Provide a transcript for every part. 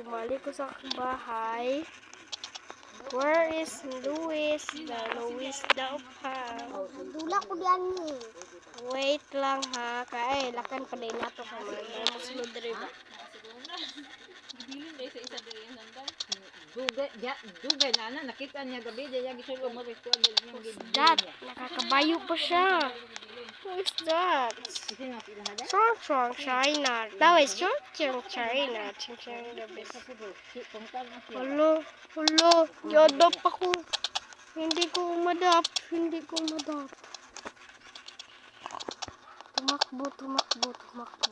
bumalik ko sa aking bahay. Where is Luis? The Luis daw pa. Dula ko diyan ni. Wait lang ha. Kaya lakan pa din nato kay mga musulod diri ba. Dugay na nakita niya gabi diya gisulo mo resto ang That, nakakabayo pa siya. Who is that? Chong China. That is Chong China. Chong China. Hello. Yodop ako. Hindi ko umadap. Tumakbo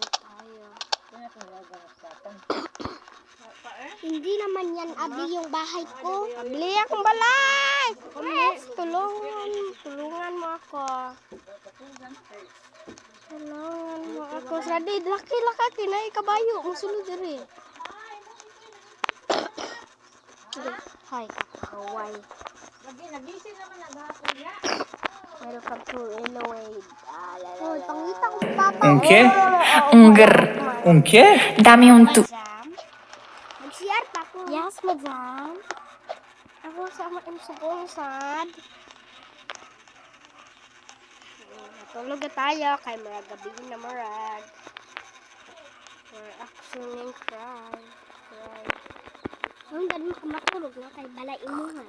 tayo. Hindi naman yan abi yung bahay ko. Abli akong balay! Yes, tulungan mo ako. Sadi, laki kinay kabayo. Musulod diri. Hay, kakaway. Welcome to Illinois. Hoy, pangita ko papa. Un qué? Un qué? Dame un tu. Mag-CR pa ko. Yes, madam. Ako sama im subong sad. Tulog na tayo kay mga gabi na marag. For action and cry. Ang ganda ko matulog na kay balay imo nga.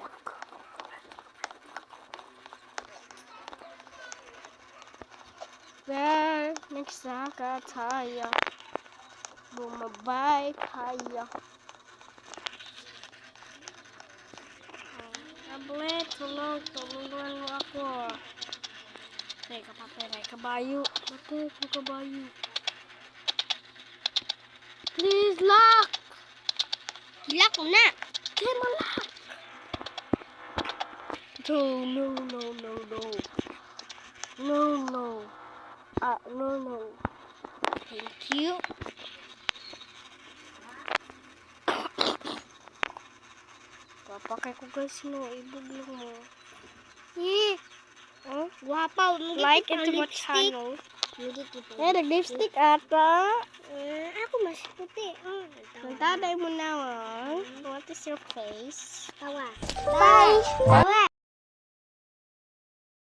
Well, nagsaka tayo. Bumabay tayo. Able, tulungan mo ako. Teka, kabayo. Patay ko kabayo. Please, lock! Lock ko na. Kaya mo lock! No. No. Thank you. Papakay ko guys no, ibuglo mo. Oh, Guwapaw. like and to my channel. Nag-lipstick. Nag-lipstick ata. Ako mas puti. Magtaday mo na. What is your face? Tawa. Bye! Tawa.